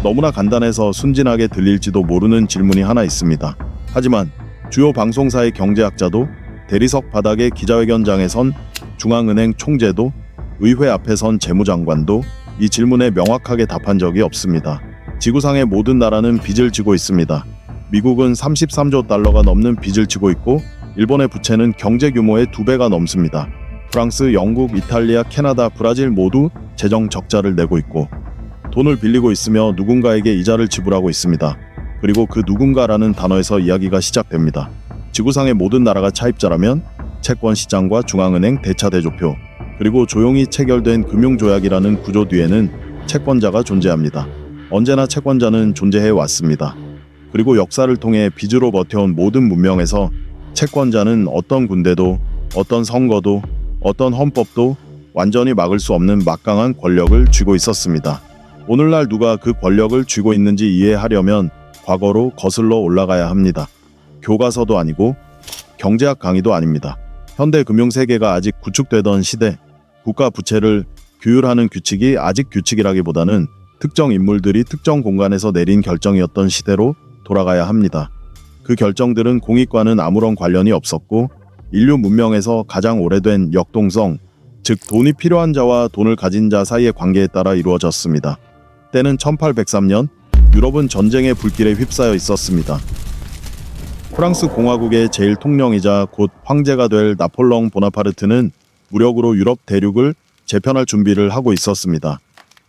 너무나 간단해서 순진하게 들릴지도 모르는 질문이 하나 있습니다. 하지만 주요 방송사의 경제학자도 대리석 바닥의 기자회견장에 선 중앙은행 총재도 의회 앞에 선 재무장관도 이 질문에 명확하게 답한 적이 없습니다. 지구상의 모든 나라는 빚을 지고 있습니다. 미국은 33조 달러가 넘는 빚을 지고 있고 일본의 부채는 경제 규모의 2배가 넘습니다. 프랑스, 영국, 이탈리아, 캐나다, 브라질 모두 재정 적자를 내고 있고 돈을 빌리고 있으며 누군가에게 이자를 지불하고 있습니다. 그리고 그 누군가라는 단어에서 이야기가 시작됩니다. 지구상의 모든 나라가 차입자라면 채권시장과 중앙은행 대차대조표 그리고 조용히 체결된 금융조약이라는 구조 뒤에는 채권자가 존재합니다. 언제나 채권자는 존재해 왔습니다. 그리고 역사를 통해 빚으로 버텨온 모든 문명에서 채권자는 어떤 군대도 어떤 선거도 어떤 헌법도 완전히 막을 수 없는 막강한 권력을 쥐고 있었습니다. 오늘날 누가 그 권력을 쥐고 있는지 이해하려면 과거로 거슬러 올라가야 합니다. 교과서도 아니고 경제학 강의도 아닙니다. 현대 금융세계가 아직 구축되던 시대, 국가 부채를 규율하는 규칙이 아직 규칙이라기보다는 특정 인물들이 특정 공간에서 내린 결정이었던 시대로 돌아가야 합니다. 그 결정들은 공익과는 아무런 관련이 없었고 인류 문명에서 가장 오래된 역동성, 즉 돈이 필요한 자와 돈을 가진 자 사이의 관계에 따라 이루어졌습니다. 때는 1803년 유럽은 전쟁의 불길에 휩싸여 있었습니다. 프랑스 공화국의 제일 통령이자 곧 황제가 될 나폴레옹 보나파르트는 무력으로 유럽 대륙을 재편할 준비를 하고 있었습니다.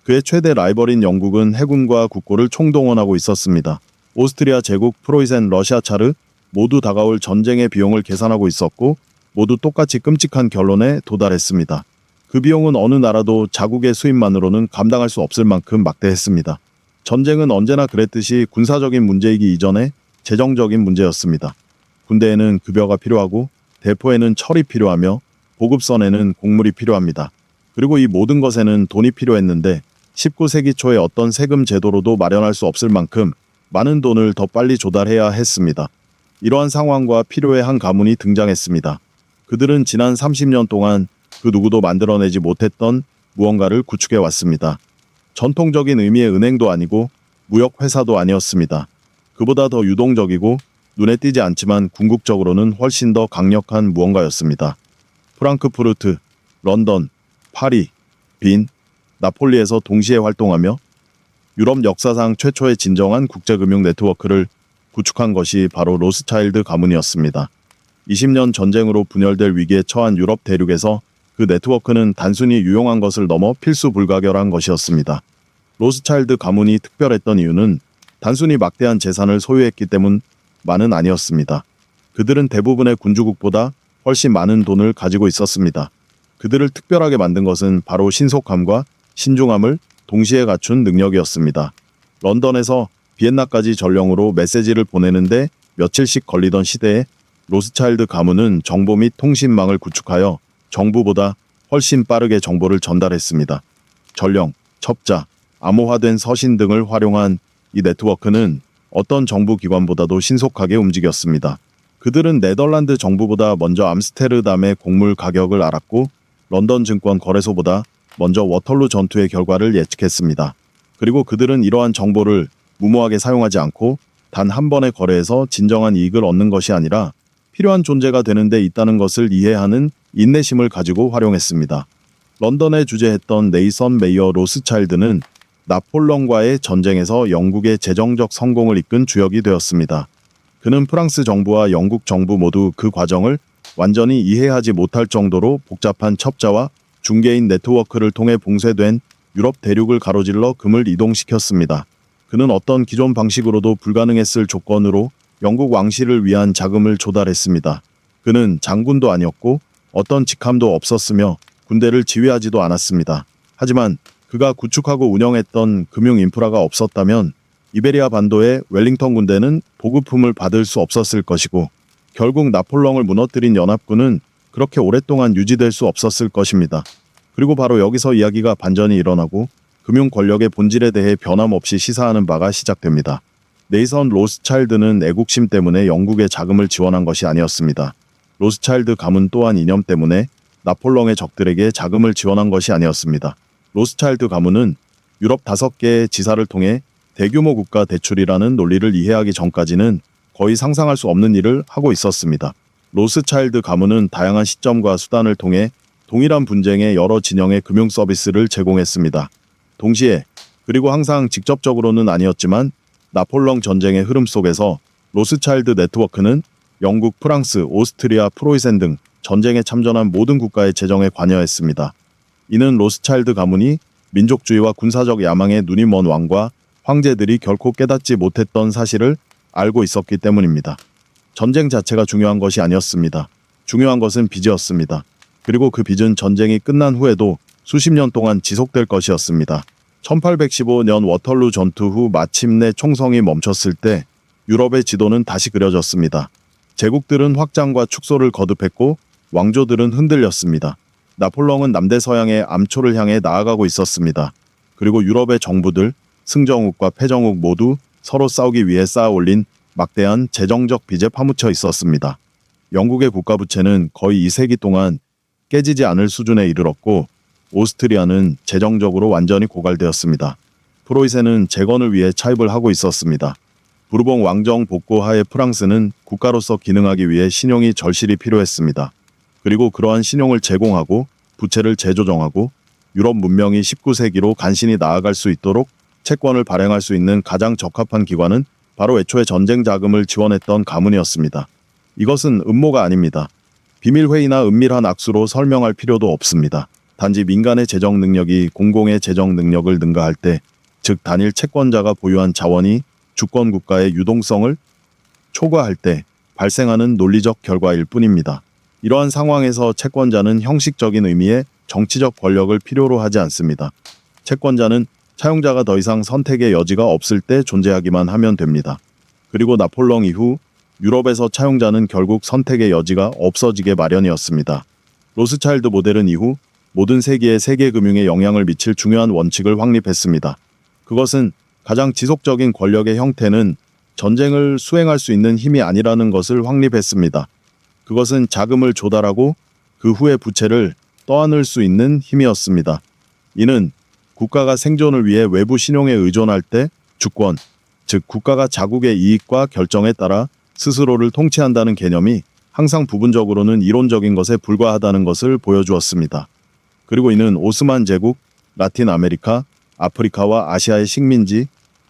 그의 최대 라이벌인 영국은 해군과 국고를 총동원하고 있었습니다. 오스트리아 제국, 프로이센, 러시아 차르 모두 다가올 전쟁의 비용을 계산하고 있었고 모두 똑같이 끔찍한 결론에 도달했습니다. 그 비용은 어느 나라도 자국의 수입만으로는 감당할 수 없을 만큼 막대했습니다. 전쟁은 언제나 그랬듯이 군사적인 문제이기 이전에 재정적인 문제였습니다. 군대에는 급여가 필요하고 대포에는 철이 필요하며 보급선에는 곡물이 필요합니다. 그리고 이 모든 것에는 돈이 필요했는데 19세기 초에 어떤 세금 제도로도 마련할 수 없을 만큼 많은 돈을 더 빨리 조달해야 했습니다. 이러한 상황과 필요의 한 가문이 등장했습니다. 그들은 지난 30년 동안 그 누구도 만들어내지 못했던 무언가를 구축해 왔습니다. 전통적인 의미의 은행도 아니고 무역회사도 아니었습니다. 그보다 더 유동적이고 눈에 띄지 않지만 궁극적으로는 훨씬 더 강력한 무언가였습니다. 프랑크푸르트, 런던, 파리, 빈, 나폴리에서 동시에 활동하며 유럽 역사상 최초의 진정한 국제금융 네트워크를 구축한 것이 바로 로스차일드 가문이었습니다. 20년 전쟁으로 분열될 위기에 처한 유럽 대륙에서 그 네트워크는 단순히 유용한 것을 넘어 필수 불가결한 것이었습니다. 로스차일드 가문이 특별했던 이유는 단순히 막대한 재산을 소유했기 때문만은 아니었습니다. 그들은 대부분의 군주국보다 훨씬 많은 돈을 가지고 있었습니다. 그들을 특별하게 만든 것은 바로 신속함과 신중함을 동시에 갖춘 능력이었습니다. 런던에서 비엔나까지 전령으로 메시지를 보내는데 며칠씩 걸리던 시대에 로스차일드 가문은 정보 및 통신망을 구축하여 정부보다 훨씬 빠르게 정보를 전달했습니다. 전령, 첩자, 암호화된 서신 등을 활용한 이 네트워크는 어떤 정부기관보다도 신속하게 움직였습니다. 그들은 네덜란드 정부보다 먼저 암스테르담의 곡물 가격을 알았고 런던 증권 거래소보다 먼저 워털루 전투의 결과를 예측했습니다. 그리고 그들은 이러한 정보를 무모하게 사용하지 않고 단 한 번의 거래에서 진정한 이익을 얻는 것이 아니라 필요한 존재가 되는 데 있다는 것을 이해하는 인내심을 가지고 활용했습니다. 런던에 주재했던 네이선 메이어 로스차일드는 나폴레옹과의 전쟁에서 영국의 재정적 성공을 이끈 주역이 되었습니다. 그는 프랑스 정부와 영국 정부 모두 그 과정을 완전히 이해하지 못할 정도로 복잡한 첩자와 중개인 네트워크를 통해 봉쇄된 유럽 대륙을 가로질러 금을 이동시켰습니다. 그는 어떤 기존 방식으로도 불가능했을 조건으로 영국 왕실을 위한 자금을 조달했습니다. 그는 장군도 아니었고 어떤 직함도 없었으며 군대를 지휘하지도 않았습니다. 하지만 그가 구축하고 운영했던 금융 인프라가 없었다면 이베리아 반도의 웰링턴 군대는 보급품을 받을 수 없었을 것이고 결국 나폴레옹을 무너뜨린 연합군은 그렇게 오랫동안 유지될 수 없었을 것입니다. 그리고 바로 여기서 이야기가 반전이 일어나고 금융 권력의 본질에 대해 변함없이 시사하는 바가 시작됩니다. 네이선 로스차일드는 애국심 때문에 영국의 자금을 지원한 것이 아니었습니다. 로스차일드 가문 또한 이념 때문에 나폴레옹의 적들에게 자금을 지원한 것이 아니었습니다. 로스차일드 가문은 유럽 5개의 지사를 통해 대규모 국가 대출이라는 논리를 이해하기 전까지는 거의 상상할 수 없는 일을 하고 있었습니다. 로스차일드 가문은 다양한 시점과 수단을 통해 동일한 분쟁의 여러 진영의 금융 서비스를 제공했습니다. 동시에 그리고 항상 직접적으로는 아니었지만 나폴레옹 전쟁의 흐름 속에서 로스차일드 네트워크는 영국, 프랑스, 오스트리아, 프로이센 등 전쟁에 참전한 모든 국가의 재정에 관여했습니다. 이는 로스차일드 가문이 민족주의와 군사적 야망에 눈이 먼 왕과 황제들이 결코 깨닫지 못했던 사실을 알고 있었기 때문입니다. 전쟁 자체가 중요한 것이 아니었습니다. 중요한 것은 빚이었습니다. 그리고 그 빚은 전쟁이 끝난 후에도 수십 년 동안 지속될 것이었습니다. 1815년 워털루 전투 후 마침내 총성이 멈췄을 때 유럽의 지도는 다시 그려졌습니다. 제국들은 확장과 축소를 거듭했고 왕조들은 흔들렸습니다. 나폴레옹은 남대서양의 암초를 향해 나아가고 있었습니다. 그리고 유럽의 정부들, 승정국과 패정국 모두 서로 싸우기 위해 쌓아올린 막대한 재정적 빚에 파묻혀 있었습니다. 영국의 국가부채는 거의 2세기 동안 깨지지 않을 수준에 이르렀고 오스트리아는 재정적으로 완전히 고갈되었습니다. 프로이센은 재건을 위해 차입을 하고 있었습니다. 부르봉 왕정 복고 하에 프랑스는 국가로서 기능하기 위해 신용이 절실히 필요했습니다. 그리고 그러한 신용을 제공하고 부채를 재조정하고 유럽 문명이 19세기로 간신히 나아갈 수 있도록 채권을 발행할 수 있는 가장 적합한 기관은 바로 애초에 전쟁 자금을 지원했던 가문이었습니다. 이것은 음모가 아닙니다. 비밀회의나 은밀한 악수로 설명할 필요도 없습니다. 단지 민간의 재정 능력이 공공의 재정 능력을 능가할 때, 즉 단일 채권자가 보유한 자원이 주권 국가의 유동성을 초과할 때 발생하는 논리적 결과일 뿐입니다. 이러한 상황에서 채권자는 형식적인 의미의 정치적 권력을 필요로 하지 않습니다. 채권자는 차용자가 더 이상 선택의 여지가 없을 때 존재하기만 하면 됩니다. 그리고 나폴레옹 이후 유럽에서 차용자는 결국 선택의 여지가 없어지게 마련이었습니다. 로스차일드 모델은 이후 모든 세계의 세계 금융에 영향을 미칠 중요한 원칙을 확립했습니다. 그것은 가장 지속적인 권력의 형태는 전쟁을 수행할 수 있는 힘이 아니라는 것을 확립했습니다. 그것은 자금을 조달하고 그 후에 부채를 떠안을 수 있는 힘이었습니다. 이는 국가가 생존을 위해 외부 신용에 의존할 때 주권, 즉 국가가 자국의 이익과 결정에 따라 스스로를 통치한다는 개념이 항상 부분적으로는 이론적인 것에 불과하다는 것을 보여주었습니다. 그리고 이는 오스만 제국, 라틴 아메리카, 아프리카와 아시아의 식민지,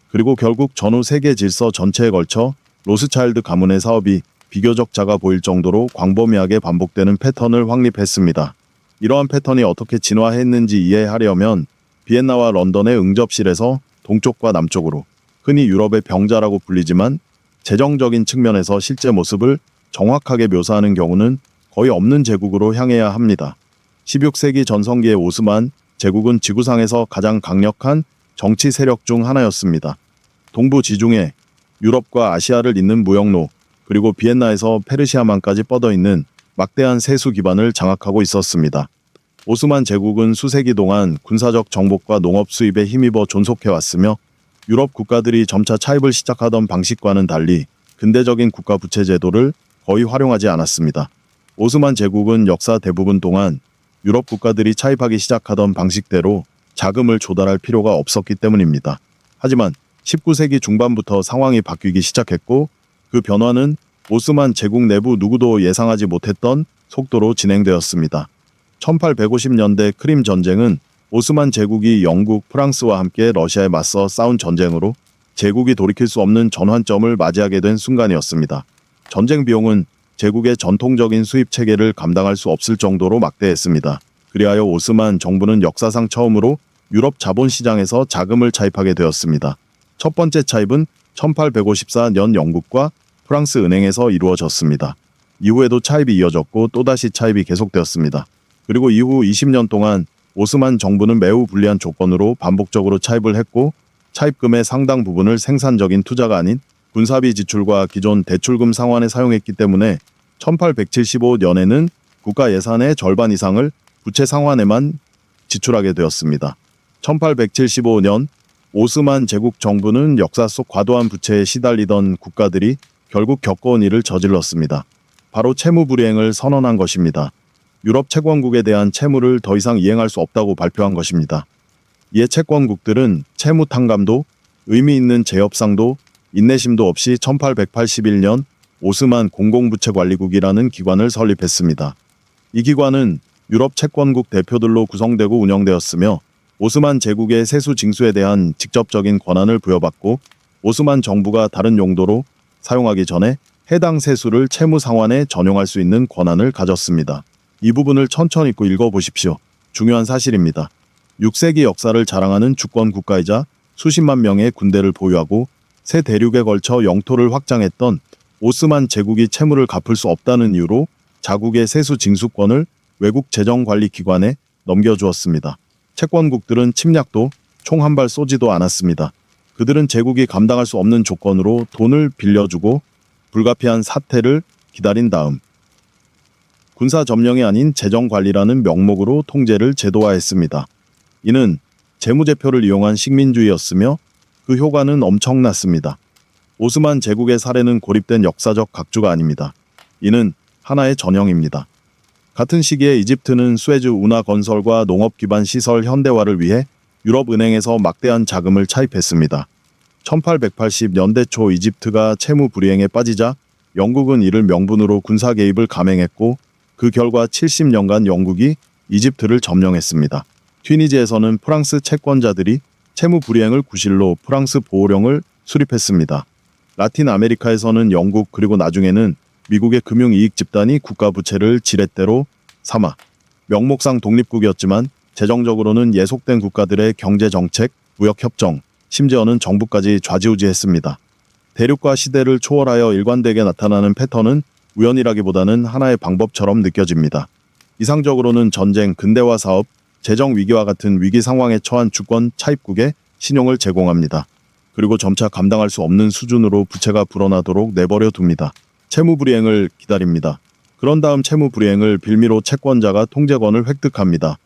그리고 결국 전후 세계 질서 전체에 걸쳐 로스차일드 가문의 사업이 비교적 작아 보일 정도로 광범위하게 반복되는 패턴을 확립했습니다. 이러한 패턴이 어떻게 진화했는지 이해하려면 비엔나와 런던의 응접실에서 동쪽과 남쪽으로, 흔히 유럽의 병자라고 불리지만 재정적인 측면에서 실제 모습을 정확하게 묘사하는 경우는 거의 없는 제국으로 향해야 합니다. 16세기 전성기의 오스만 제국은 지구상에서 가장 강력한 정치 세력 중 하나였습니다. 동부 지중해, 유럽과 아시아를 잇는 무역로, 그리고 비엔나에서 페르시아만까지 뻗어있는 막대한 세수 기반을 장악하고 있었습니다. 오스만 제국은 수세기 동안 군사적 정복과 농업 수입에 힘입어 존속해왔으며 유럽 국가들이 점차 차입을 시작하던 방식과는 달리 근대적인 국가 부채 제도를 거의 활용하지 않았습니다. 오스만 제국은 역사 대부분 동안 유럽 국가들이 차입하기 시작하던 방식대로 자금을 조달할 필요가 없었기 때문입니다. 하지만 19세기 중반부터 상황이 바뀌기 시작했고 그 변화는 오스만 제국 내부 누구도 예상하지 못했던 속도로 진행되었습니다. 1850년대 크림 전쟁은 오스만 제국이 영국, 프랑스와 함께 러시아에 맞서 싸운 전쟁으로 제국이 돌이킬 수 없는 전환점을 맞이하게 된 순간이었습니다. 전쟁 비용은 제국의 전통적인 수입 체계를 감당할 수 없을 정도로 막대했습니다. 그리하여 오스만 정부는 역사상 처음으로 유럽 자본시장에서 자금을 차입하게 되었습니다. 첫 번째 차입은 1854년 영국과 프랑스 은행에서 이루어졌습니다. 이후에도 차입이 이어졌고 또다시 차입이 계속되었습니다. 그리고 이후 20년 동안 오스만 정부는 매우 불리한 조건으로 반복적으로 차입을 했고 차입금의 상당 부분을 생산적인 투자가 아닌 군사비 지출과 기존 대출금 상환에 사용했기 때문에 1875년에는 국가 예산의 절반 이상을 부채 상환에만 지출하게 되었습니다. 1875년 오스만 제국 정부는 역사 속 과도한 부채에 시달리던 국가들이 결국 겪어온 일을 저질렀습니다. 바로 채무 불이행을 선언한 것입니다. 유럽 채권국에 대한 채무를 더 이상 이행할 수 없다고 발표한 것입니다. 이에 채권국들은 채무 탕감도 의미 있는 재협상도 인내심도 없이 1881년 오스만 공공부채관리국이라는 기관을 설립했습니다. 이 기관은 유럽 채권국 대표들로 구성되고 운영되었으며 오스만 제국의 세수 징수에 대한 직접적인 권한을 부여받고 오스만 정부가 다른 용도로 사용하기 전에 해당 세수를 채무 상환에 전용할 수 있는 권한을 가졌습니다. 이 부분을 천천히 읽어보십시오. 중요한 사실입니다. 6세기 역사를 자랑하는 주권 국가이자 수십만 명의 군대를 보유하고 세 대륙에 걸쳐 영토를 확장했던 오스만 제국이 채무를 갚을 수 없다는 이유로 자국의 세수 징수권을 외국 재정관리기관에 넘겨주었습니다. 채권국들은 침략도 총 한 발 쏘지도 않았습니다. 그들은 제국이 감당할 수 없는 조건으로 돈을 빌려주고 불가피한 사태를 기다린 다음 군사 점령이 아닌 재정관리라는 명목으로 통제를 제도화했습니다. 이는 재무제표를 이용한 식민주의였으며 그 효과는 엄청났습니다. 오스만 제국의 사례는 고립된 역사적 각주가 아닙니다. 이는 하나의 전형입니다. 같은 시기에 이집트는 수에즈 운하 건설과 농업 기반 시설 현대화를 위해 유럽은행에서 막대한 자금을 차입했습니다. 1880년대 초 이집트가 채무 불이행에 빠지자 영국은 이를 명분으로 군사 개입을 감행했고 그 결과 70년간 영국이 이집트를 점령했습니다. 튀니지에서는 프랑스 채권자들이 채무 불이행을 구실로 프랑스 보호령을 수립했습니다. 라틴 아메리카에서는 영국 그리고 나중에는 미국의 금융이익 집단이 국가 부채를 지렛대로 삼아 명목상 독립국이었지만 재정적으로는 예속된 국가들의 경제정책, 무역협정, 심지어는 정부까지 좌지우지했습니다. 대륙과 시대를 초월하여 일관되게 나타나는 패턴은 우연이라기보다는 하나의 방법처럼 느껴집니다. 이상적으로는 전쟁, 근대화 사업, 재정 위기와 같은 위기 상황에 처한 주권 차입국에 신용을 제공합니다. 그리고 점차 감당할 수 없는 수준으로 부채가 불어나도록 내버려 둡니다. 채무 불이행을 기다립니다. 그런 다음 채무 불이행을 빌미로 채권자가 통제권을 획득합니다.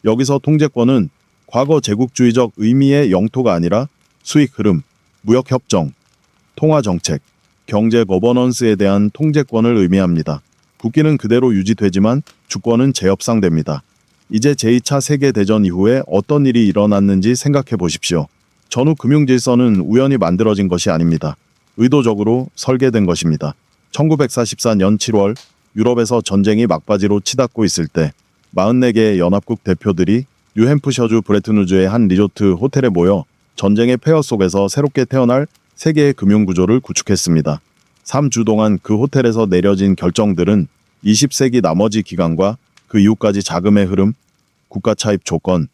여기서 통제권은 과거 제국주의적 의미의 영토가 아니라 수익 흐름, 무역 협정, 통화 정책, 경제 거버넌스에 대한 통제권을 의미합니다. 국기는 그대로 유지되지만 주권은 재협상됩니다. 이제 제2차 세계대전 이후에 어떤 일이 일어났는지 생각해 보십시오. 전후 금융질서는 우연히 만들어진 것이 아닙니다. 의도적으로 설계된 것입니다. 1944년 7월 유럽에서 전쟁이 막바지로 치닫고 있을 때 44개의 연합국 대표들이 뉴햄프셔주 브레튼우즈의 한 리조트 호텔에 모여 전쟁의 폐허 속에서 새롭게 태어날 세계의 금융구조를 구축했습니다. 3주 동안 그 호텔에서 내려진 결정들은 20세기 나머지 기간과 그 이후까지 자금의 흐름, 국가 차입 조건,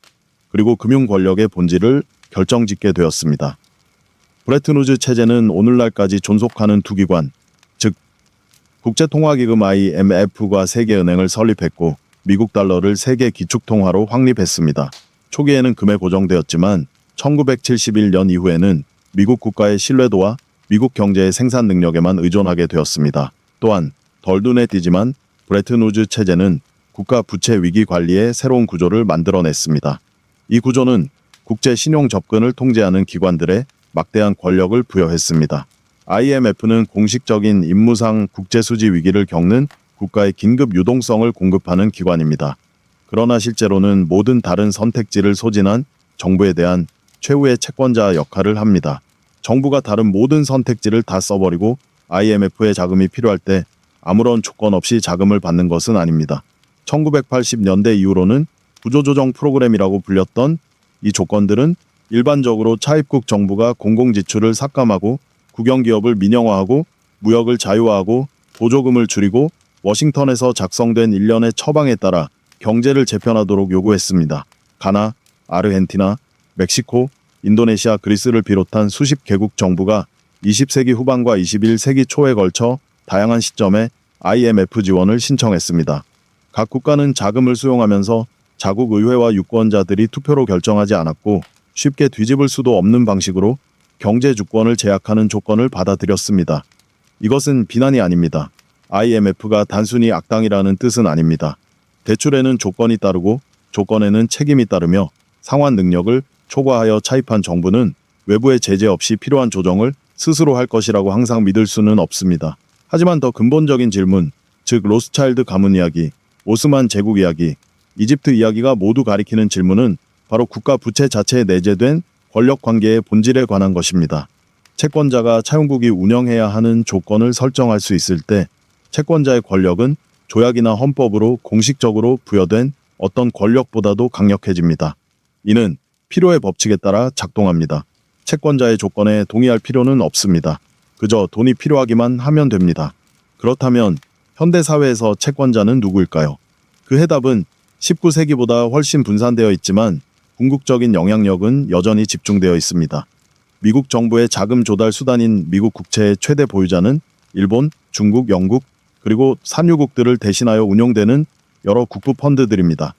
그리고 금융 권력의 본질을 결정짓게 되었습니다. 브레튼우즈 체제는 오늘날까지 존속하는 두 기관, 즉 국제통화기금 IMF과 세계은행을 설립했고 미국 달러를 세계 기축통화로 확립했습니다. 초기에는 금에 고정되었지만 1971년 이후에는 미국 국가의 신뢰도와 미국 경제의 생산 능력에만 의존하게 되었습니다. 또한 덜 눈에 띄지만 브레튼우즈 체제는 국가 부채 위기 관리의 새로운 구조를 만들어냈습니다. 이 구조는 국제 신용 접근을 통제하는 기관들의 막대한 권력을 부여했습니다. IMF는 공식적인 임무상 국제수지 위기를 겪는 국가의 긴급 유동성을 공급하는 기관입니다. 그러나 실제로는 모든 다른 선택지를 소진한 정부에 대한 최후의 채권자 역할을 합니다. 정부가 다른 모든 선택지를 다 써버리고 IMF의 자금이 필요할 때 아무런 조건 없이 자금을 받는 것은 아닙니다. 1980년대 이후로는 구조조정 프로그램이라고 불렸던 이 조건들은 일반적으로 차입국 정부가 공공지출을 삭감하고 국영기업을 민영화하고 무역을 자유화하고 보조금을 줄이고 워싱턴에서 작성된 일련의 처방에 따라 경제를 재편하도록 요구했습니다. 가나, 아르헨티나, 멕시코, 인도네시아, 그리스를 비롯한 수십 개국 정부가 20세기 후반과 21세기 초에 걸쳐 다양한 시점에 IMF 지원을 신청했습니다. 각 국가는 자금을 수용하면서 자국 의회와 유권자들이 투표로 결정하지 않았고 쉽게 뒤집을 수도 없는 방식으로 경제 주권을 제약하는 조건을 받아들였습니다. 이것은 비난이 아닙니다. IMF가 단순히 악당이라는 뜻은 아닙니다. 대출에는 조건이 따르고 조건에는 책임이 따르며 상환 능력을 초과하여 차입한 정부는 외부의 제재 없이 필요한 조정을 스스로 할 것이라고 항상 믿을 수는 없습니다. 하지만 더 근본적인 질문, 즉 로스차일드 가문 이야기, 오스만 제국 이야기, 이집트 이야기가 모두 가리키는 질문은 바로 국가 부채 자체에 내재된 권력 관계의 본질에 관한 것입니다. 채권자가 차용국이 운영해야 하는 조건을 설정할 수 있을 때 채권자의 권력은 조약이나 헌법으로 공식적으로 부여된 어떤 권력보다도 강력해집니다. 이는 필요의 법칙에 따라 작동합니다. 채권자의 조건에 동의할 필요는 없습니다. 그저 돈이 필요하기만 하면 됩니다. 그렇다면 현대 사회에서 채권자는 누구일까요? 그 해답은 19세기보다 훨씬 분산되어 있지만 궁극적인 영향력은 여전히 집중되어 있습니다. 미국 정부의 자금 조달 수단인 미국 국채의 최대 보유자는 일본, 중국, 영국, 그리고 산유국들을 대신하여 운용되는 여러 국부 펀드들입니다.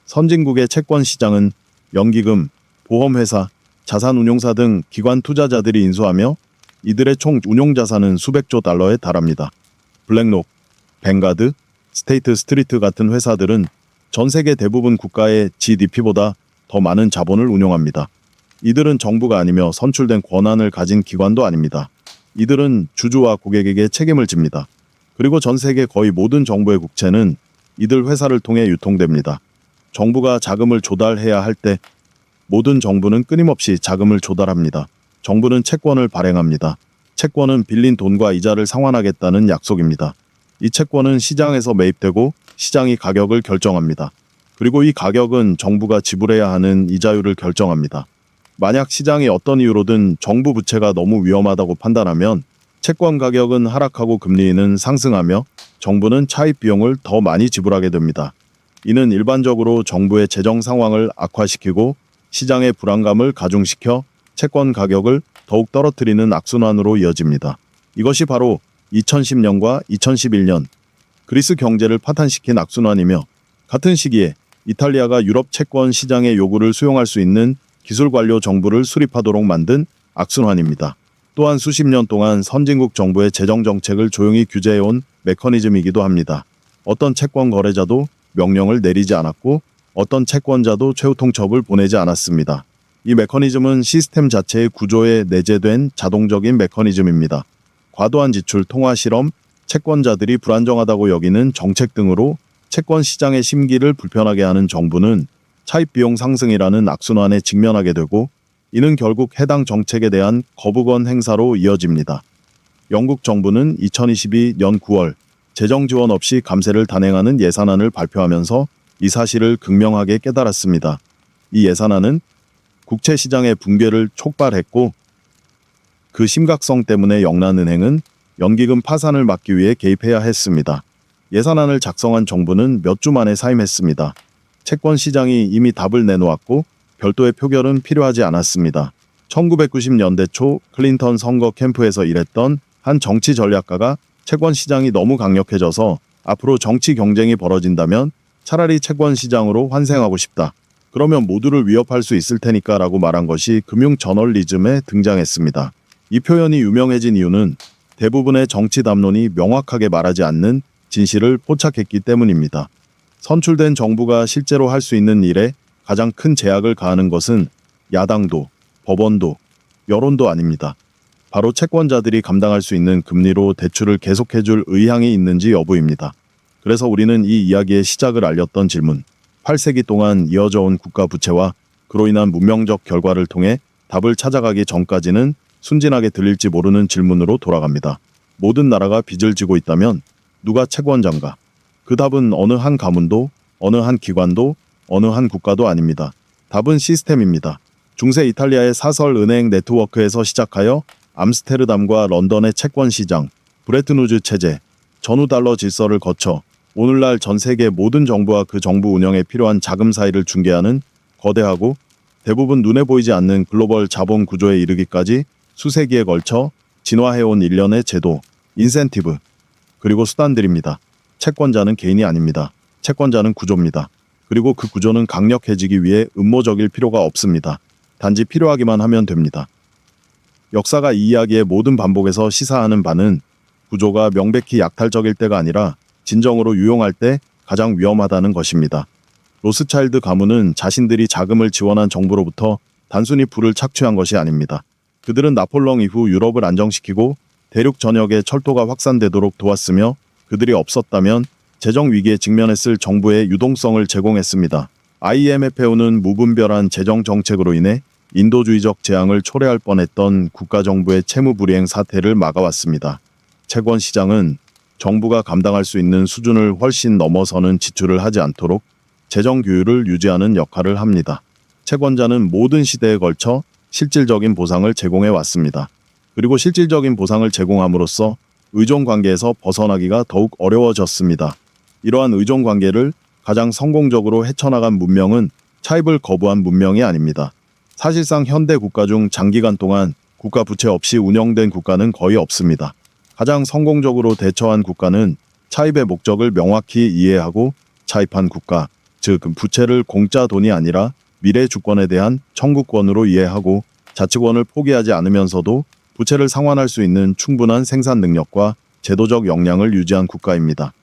선진국의 채권 시장은 연기금, 보험회사, 자산운용사 등 기관 투자자들이 인수하며 이들의 총 운용 자산은 수백조 달러에 달합니다. 블랙록, 뱅가드, 스테이트 스트리트 같은 회사들은 전 세계 대부분 국가의 GDP보다 더 많은 자본을 운용합니다. 이들은 정부가 아니며 선출된 권한을 가진 기관도 아닙니다. 이들은 주주와 고객에게 책임을 집니다. 그리고 전 세계 거의 모든 정부의 국채는 이들 회사를 통해 유통됩니다. 정부가 자금을 조달해야 할 때 모든 정부는 끊임없이 자금을 조달합니다. 정부는 채권을 발행합니다. 채권은 빌린 돈과 이자를 상환하겠다는 약속입니다. 이 채권은 시장에서 매입되고 시장이 가격을 결정합니다. 그리고 이 가격은 정부가 지불해야 하는 이자율을 결정합니다. 만약 시장이 어떤 이유로든 정부 부채가 너무 위험하다고 판단하면 채권 가격은 하락하고 금리는 상승하며 정부는 차입 비용을 더 많이 지불하게 됩니다. 이는 일반적으로 정부의 재정 상황을 악화시키고 시장의 불안감을 가중시켜 채권 가격을 더욱 떨어뜨리는 악순환으로 이어집니다. 이것이 바로 2010년과 2011년 그리스 경제를 파탄시킨 악순환이며 같은 시기에 이탈리아가 유럽 채권 시장의 요구를 수용할 수 있는 기술 관료 정부를 수립하도록 만든 악순환입니다. 또한 수십 년 동안 선진국 정부의 재정 정책을 조용히 규제해온 메커니즘이기도 합니다. 어떤 채권 거래자도 명령을 내리지 않았고 어떤 채권자도 최후 통첩을 보내지 않았습니다. 이 메커니즘은 시스템 자체의 구조에 내재된 자동적인 메커니즘입니다. 과도한 지출, 통화 실험, 채권자들이 불안정하다고 여기는 정책 등으로 채권 시장의 심기를 불편하게 하는 정부는 차입 비용 상승이라는 악순환에 직면하게 되고 이는 결국 해당 정책에 대한 거부권 행사로 이어집니다. 영국 정부는 2022년 9월 재정 지원 없이 감세를 단행하는 예산안을 발표하면서 이 사실을 극명하게 깨달았습니다. 이 예산안은 국채 시장의 붕괴를 촉발했고 그 심각성 때문에 영란은행은 연기금 파산을 막기 위해 개입해야 했습니다. 예산안을 작성한 정부는 몇 주 만에 사임했습니다. 채권 시장이 이미 답을 내놓았고 별도의 표결은 필요하지 않았습니다. 1990년대 초 클린턴 선거 캠프에서 일했던 한 정치 전략가가 채권 시장이 너무 강력해져서 앞으로 정치 경쟁이 벌어진다면 차라리 채권 시장으로 환생하고 싶다. 그러면 모두를 위협할 수 있을 테니까 라고 말한 것이 금융 저널리즘에 등장했습니다. 이 표현이 유명해진 이유는 대부분의 정치 담론이 명확하게 말하지 않는 진실을 포착했기 때문입니다. 선출된 정부가 실제로 할 수 있는 일에 가장 큰 제약을 가하는 것은 야당도, 법원도, 여론도 아닙니다. 바로 채권자들이 감당할 수 있는 금리로 대출을 계속해줄 의향이 있는지 여부입니다. 그래서 우리는 이 이야기의 시작을 알렸던 질문, 8세기 동안 이어져 온 국가 부채와 그로 인한 문명적 결과를 통해 답을 찾아가기 전까지는 순진하게 들릴지 모르는 질문으로 돌아갑니다. 모든 나라가 빚을 지고 있다면 누가 채권자인가? 그 답은 어느 한 가문도, 어느 한 기관도, 어느 한 국가도 아닙니다. 답은 시스템입니다. 중세 이탈리아의 사설 은행 네트워크에서 시작하여 암스테르담과 런던의 채권 시장, 브레튼우즈 체제, 전후 달러 질서를 거쳐 오늘날 전 세계 모든 정부와 그 정부 운영에 필요한 자금 사이를 중개하는 거대하고 대부분 눈에 보이지 않는 글로벌 자본 구조에 이르기까지 수세기에 걸쳐 진화해온 일련의 제도, 인센티브, 그리고 수단들입니다. 채권자는 개인이 아닙니다. 채권자는 구조입니다. 그리고 그 구조는 강력해지기 위해 음모적일 필요가 없습니다. 단지 필요하기만 하면 됩니다. 역사가 이 이야기의 모든 반복에서 시사하는 바는 구조가 명백히 약탈적일 때가 아니라 진정으로 유용할 때 가장 위험하다는 것입니다. 로스차일드 가문은 자신들이 자금을 지원한 정부로부터 단순히 부를 착취한 것이 아닙니다. 그들은 나폴레옹 이후 유럽을 안정시키고 대륙 전역에 철도가 확산되도록 도왔으며 그들이 없었다면 재정 위기에 직면했을 정부의 유동성을 제공했습니다. IMF에오는 무분별한 재정 정책으로 인해 인도주의적 재앙을 초래할 뻔했던 국가정부의 채무불이행 사태를 막아왔습니다. 채권 시장은 정부가 감당할 수 있는 수준을 훨씬 넘어서는 지출을 하지 않도록 재정 규율을 유지하는 역할을 합니다. 채권자는 모든 시대에 걸쳐 실질적인 보상을 제공해 왔습니다. 그리고 실질적인 보상을 제공함으로써 의존 관계에서 벗어나기가 더욱 어려워졌습니다. 이러한 의존 관계를 가장 성공적으로 헤쳐나간 문명은 차입을 거부한 문명이 아닙니다. 사실상 현대 국가 중 장기간 동안 국가 부채 없이 운영된 국가는 거의 없습니다. 가장 성공적으로 대처한 국가는 차입의 목적을 명확히 이해하고 차입한 국가, 즉 부채를 공짜 돈이 아니라 미래 주권에 대한 청구권으로 이해하고 자치권을 포기하지 않으면서도 부채를 상환할 수 있는 충분한 생산 능력과 제도적 역량을 유지한 국가입니다.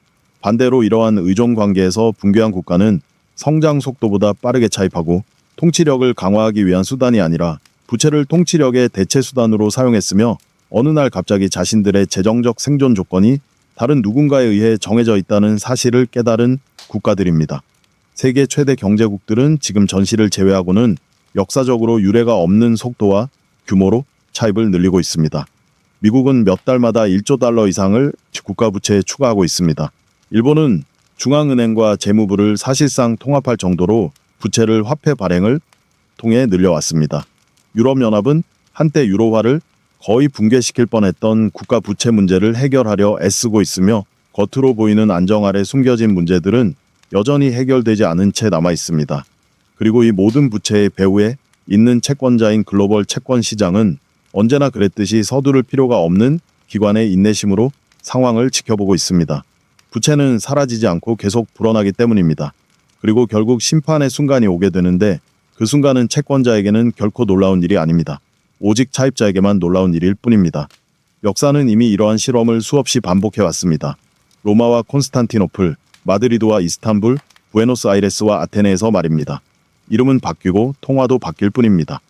반대로 이러한 의존 관계에서 붕괴한 국가는 성장 속도보다 빠르게 차입하고 통치력을 강화하기 위한 수단이 아니라 부채를 통치력의 대체 수단으로 사용했으며 어느 날 갑자기 자신들의 재정적 생존 조건이 다른 누군가에 의해 정해져 있다는 사실을 깨달은 국가들입니다. 세계 최대 경제국들은 지금 전시를 제외하고는 역사적으로 유례가 없는 속도와 규모로 차입을 늘리고 있습니다. 미국은 몇 달마다 1조 달러 이상을 국가 부채에 추가하고 있습니다. 일본은 중앙은행과 재무부를 사실상 통합할 정도로 부채를 화폐 발행을 통해 늘려왔습니다. 유럽연합은 한때 유로화를 거의 붕괴시킬 뻔했던 국가 부채 문제를 해결하려 애쓰고 있으며 겉으로 보이는 안정 아래 숨겨진 문제들은 여전히 해결되지 않은 채 남아 있습니다. 그리고 이 모든 부채의 배후에 있는 채권자인 글로벌 채권 시장은 언제나 그랬듯이 서두를 필요가 없는 기관의 인내심으로 상황을 지켜보고 있습니다. 부채는 사라지지 않고 계속 불어나기 때문입니다. 그리고 결국 심판의 순간이 오게 되는데 그 순간은 채권자에게는 결코 놀라운 일이 아닙니다. 오직 차입자에게만 놀라운 일일 뿐입니다. 역사는 이미 이러한 실험을 수없이 반복해왔습니다. 로마와 콘스탄티노플, 마드리드와 이스탄불, 부에노스아이레스와 아테네에서 말입니다. 이름은 바뀌고 통화도 바뀔 뿐입니다.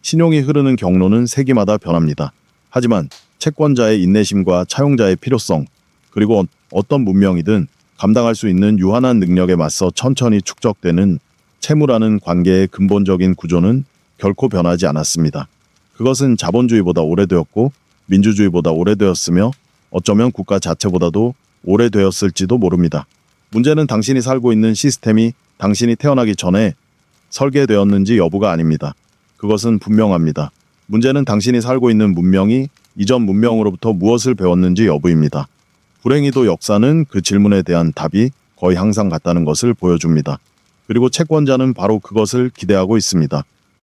신용이 흐르는 경로는 세기마다 변합니다. 하지만 채권자의 인내심과 차용자의 필요성, 그리고 어떤 문명이든 감당할 수 있는 유한한 능력에 맞서 천천히 축적되는 채무라는 관계의 근본적인 구조는 결코 변하지 않았습니다. 그것은 자본주의보다 오래되었고 민주주의보다 오래되었으며 어쩌면 국가 자체보다도 오래되었을지도 모릅니다. 문제는 당신이 살고 있는 시스템이 당신이 태어나기 전에 설계되었는지 여부가 아닙니다. 그것은 분명합니다. 문제는 당신이 살고 있는 문명이 이전 문명으로부터 무엇을 배웠는지 여부입니다. 불행히도 역사는 그 질문에 대한 답이 거의 항상 같다는 것을 보여줍니다. 그리고 채권자는 바로 그것을 기대하고 있습니다.